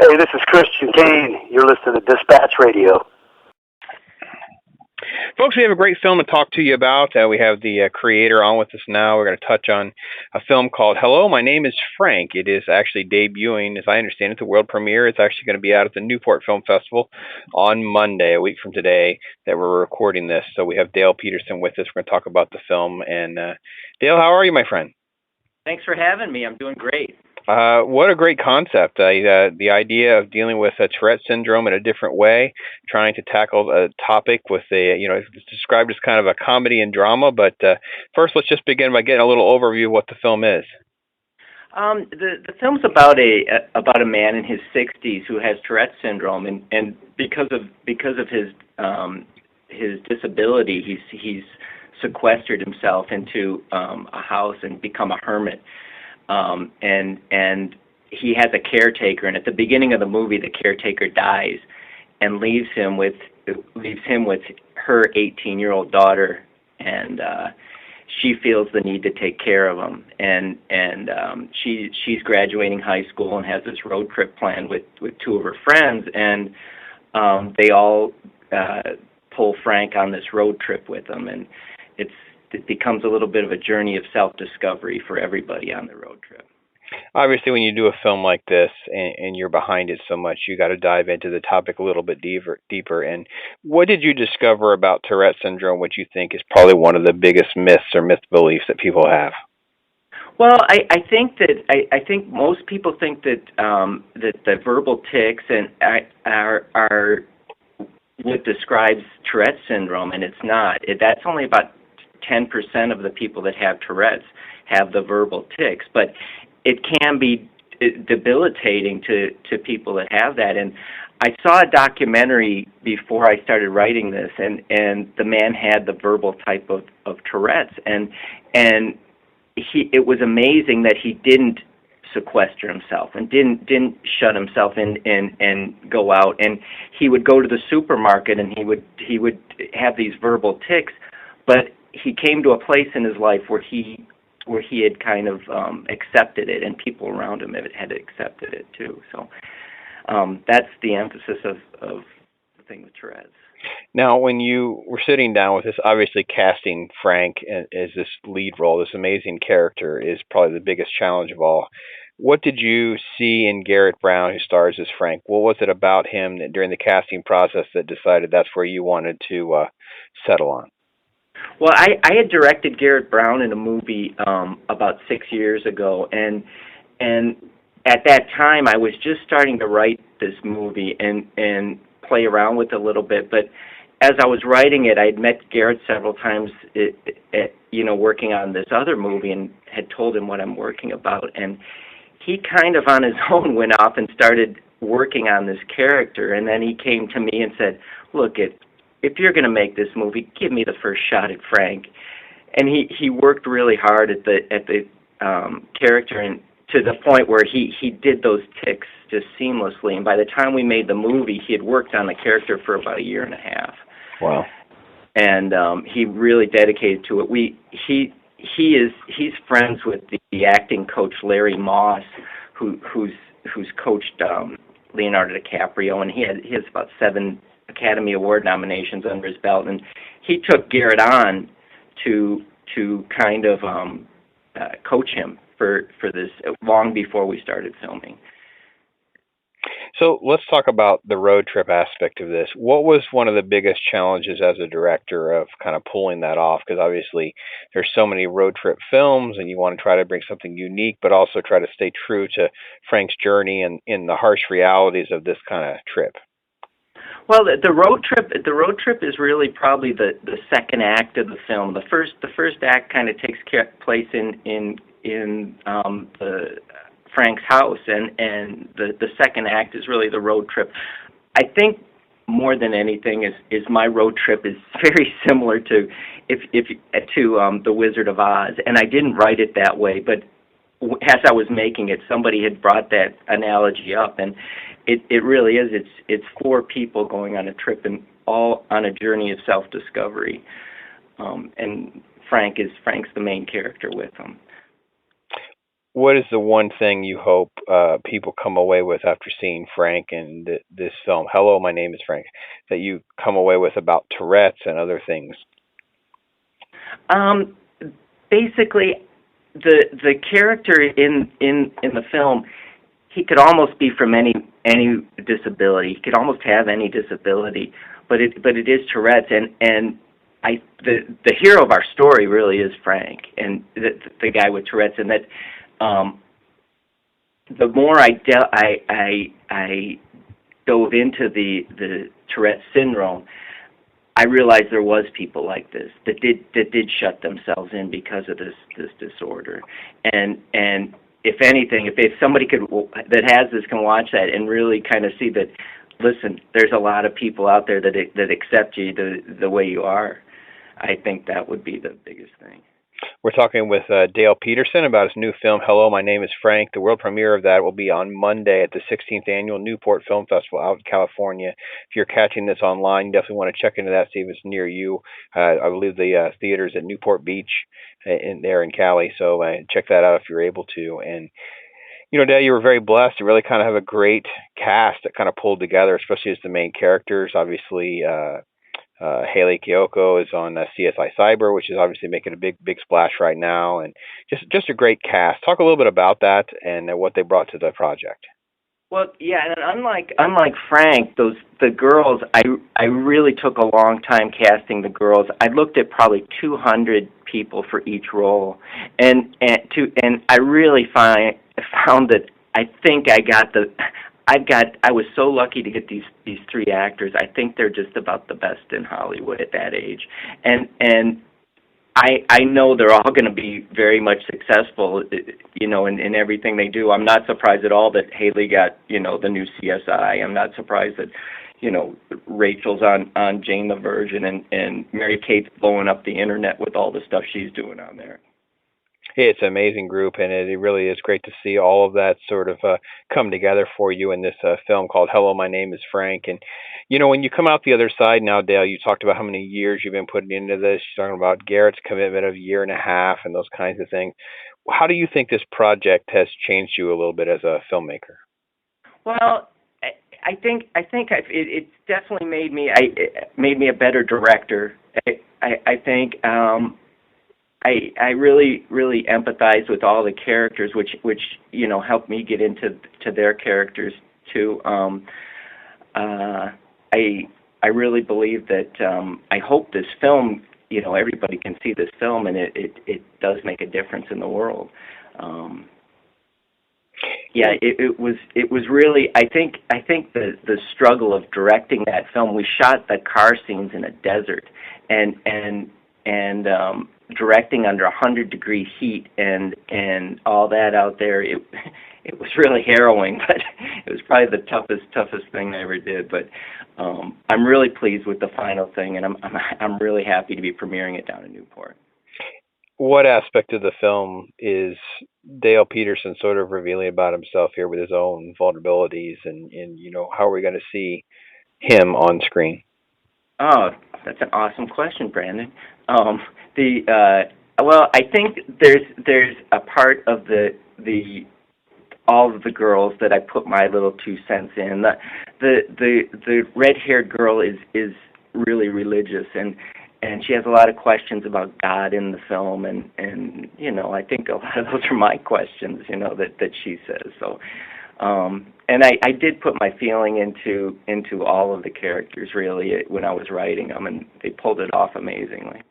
Hey, this is Christian Kane. You're listening to Dispatch Radio. Folks, we have a great film to talk to you about. We have the creator on with us now. We're going to touch on a film called Hello, My Name is Frank. It is actually debuting, as I understand it, the world premiere. It's actually going to be out at the Newport Film Festival on Monday, a week from today, that we're recording this. So we have Dale Peterson with us. We're going to talk about the film. And Dale, how are you, my friend? Thanks for having me. I'm doing great. What a great concept. The idea of dealing with Tourette syndrome in a different way, trying to tackle a topic with it's described as kind of a comedy and drama. But first, let's just begin by getting a little overview of what the film is. The film's about a man in his 60s who has Tourette syndrome, and because of his disability, he's sequestered himself into a house and become a hermit. And he has a caretaker, and at the beginning of the movie, the caretaker dies and leaves him with her 18-year-old daughter, and she feels the need to take care of him, and she's graduating high school and has this road trip planned with two of her friends, and they all pull Frank on this road trip with them, and it becomes a little bit of a journey of self-discovery for everybody on the road trip. Obviously, when you do a film like this and you're behind it so much, you got to dive into the topic a little bit deeper. And what did you discover about Tourette syndrome, which you think is probably one of the biggest myths or myth beliefs that people have? Well, I think most people think that that the verbal tics are what describes Tourette syndrome, and it's not. That's only about 10% of the people that have Tourette's have the verbal tics, but it can be debilitating to people that have that. And I saw a documentary before I started writing this, and the man had the verbal type of Tourette's, and it was amazing that he didn't sequester himself and didn't shut himself in and go out, and he would go to the supermarket and he would have these verbal tics, but he came to a place in his life where he had kind of accepted it, and people around him had accepted it too. So that's the emphasis of the thing with Tourette's. Now, when you were sitting down with this, obviously casting Frank as this lead role, this amazing character, is probably the biggest challenge of all. What did you see in Garrett Brown, who stars as Frank? What was it about him that during the casting process that decided that's where you wanted to settle on? Well, I had directed Garrett Brown in a movie about 6 years ago, and at that time I was just starting to write this movie and play around with it a little bit. But as I was writing it, I had met Garrett several times, working on this other movie, and had told him what I'm working about, and he kind of on his own went off and started working on this character, and then he came to me and said, "Look, if you're going to make this movie, give me the first shot at Frank." And he worked really hard at the character, and to the point where he did those tics just seamlessly. And by the time we made the movie, he had worked on the character for about a year and a half. Wow! And he really dedicated to it. He's friends with the acting coach Larry Moss, who's coached Leonardo DiCaprio, and he has about 7 Academy Award nominations under his belt, and he took Garrett on to kind of coach him for this long before we started filming. So let's talk about the road trip aspect of this. What was one of the biggest challenges as a director of kind of pulling that off? Because obviously there's so many road trip films, and you want to try to bring something unique, but also try to stay true to Frank's journey and in the harsh realities of this kind of trip. Well, the road trip is really probably the second act of the film. The first act kind of takes place in the Frank's house, and the second act is really the road trip. I think more than anything is my road trip is very similar to The Wizard of Oz, and I didn't write it that way, but as I was making it, somebody had brought that analogy up, and it really is. It's 4 people going on a trip and all on a journey of self-discovery, and Frank's the main character with them. What is the one thing you hope people come away with after seeing Frank and this film? Hello, my name is Frank. That you come away with about Tourette's and other things. Um, Basically, the character in the film, he could almost be from any disability. He could almost have any disability, but it is Tourette's, and the hero of our story really is Frank, and the guy with Tourette's, and that the more I dove into the Tourette syndrome, I realized there was people like this that did shut themselves in because of this disorder, and if anything, if somebody that has this can watch that and really kind of see that, listen, there's a lot of people out there that accept you the way you are. I think that would be the biggest thing. We're talking with Dale Peterson about his new film, Hello, My Name is Frank. The world premiere of that will be on Monday at the 16th Annual Newport Film Festival out in California. If you're catching this online, you definitely want to check into that, see if it's near you. I believe the theater's at Newport Beach there in Cali, so check that out if you're able to. And, Dale, you were very blessed. You really kind of have a great cast that kind of pulled together, especially as the main characters. Obviously, Haley Kiyoko is on CSI Cyber, which is obviously making a big splash right now, and just a great cast. Talk a little bit about that and what they brought to the project. Well, yeah, and unlike Frank, the girls, I really took a long time casting the girls. I looked at probably 200 people for each role, and I really found that I think I was so lucky to get these three actors. I think they're just about the best in Hollywood at that age, and I know they're all going to be very much successful, in everything they do. I'm not surprised at all that Haley got, the new CSI. I'm not surprised that, Rachel's on Jane the Virgin, and Mary Kate's blowing up the internet with all the stuff she's doing on there. It's an amazing group, and it really is great to see all of that sort of come together for you in this film called Hello, My Name is Frank. And, when you come out the other side now, Dale, you talked about how many years you've been putting into this. You're talking about Garrett's commitment of a year and a half and those kinds of things. How do you think this project has changed you a little bit as a filmmaker? Well, I think it's definitely made me a better director. I think I really empathize with all the characters, which helped me get into their characters too. I really believe that I hope this film, everybody can see this film, and it does make a difference in the world. It was really, I think the struggle of directing that film. We shot the car scenes in a desert, and directing under 100-degree heat and all that out there. It was really harrowing, but it was probably the toughest thing I ever did. But I'm really pleased with the final thing, and I'm really happy to be premiering it down in Newport. What aspect of the film is Dale Peterson sort of revealing about himself here with his own vulnerabilities, and how are we going to see him on screen? Oh, that's an awesome question, Brandon. Well, I think there's a part of the all of the girls that I put my little 2 cents in. The red-haired girl is really religious, and she has a lot of questions about God in the film, and I think a lot of those are my questions, that she says. So, and I did put my feeling into all of the characters really when I was writing them, and they pulled it off amazingly.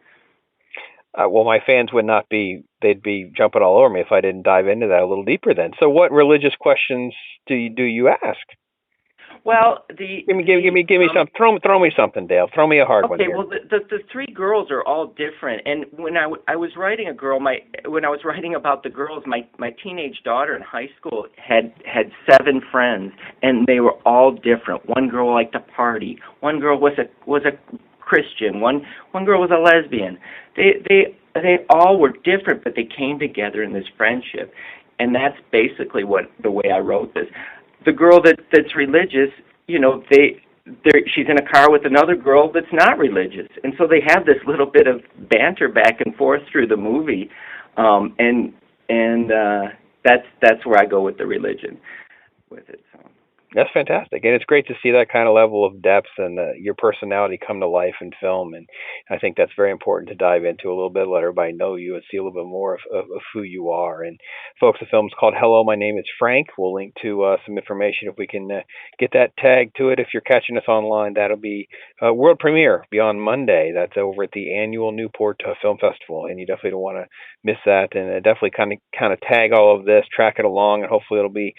Well, my fans they'd be jumping all over me if I didn't dive into that a little deeper then. So what religious questions do you ask? Well, give me some. Throw me something, Dale. Throw me a hard one. Okay, here. well, the three girls are all different, and when I was writing when I was writing about the girls, my teenage daughter in high school had 7 friends, and they were all different. One girl liked to party. One girl was a Christian. One girl was a lesbian. They all were different, but they came together in this friendship, and that's basically the way I wrote this. The girl that's religious, she's in a car with another girl that's not religious, and so they have this little bit of banter back and forth through the movie, and that's where I go with the religion with it. So. That's fantastic, and it's great to see that kind of level of depth and your personality come to life in film. And I think that's very important to dive into a little bit, let everybody know you, and see a little bit more of who you are. And folks, the film's called "Hello, My Name Is Frank." We'll link to some information if we can get that tag to it. If you're catching us online, that'll be world premiere be on Monday. That's over at the annual Newport Film Festival, and you definitely don't want to miss that. And definitely kind of tag all of this, track it along, and hopefully it'll be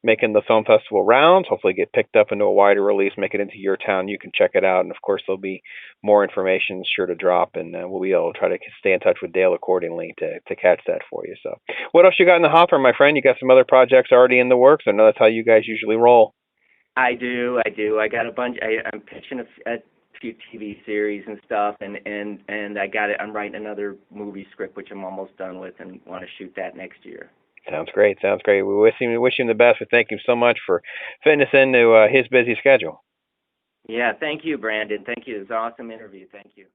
making the film festival rounds, hopefully get picked up into a wider release, make it into your town. You can check it out. And of course, there'll be more information sure to drop, and we'll be able to try to stay in touch with Dale accordingly to catch that for you. So what else you got in the hopper, my friend? You got some other projects already in the works? I know that's how you guys usually roll. I do. I got a bunch. I'm pitching a few TV series and stuff, and I got it. I'm writing another movie script, which I'm almost done with, and want to shoot that next year. Sounds great. Sounds great. We wish him the best. We thank him so much for fitting us into his busy schedule. Yeah, thank you, Brandon. Thank you. It was an awesome interview. Thank you.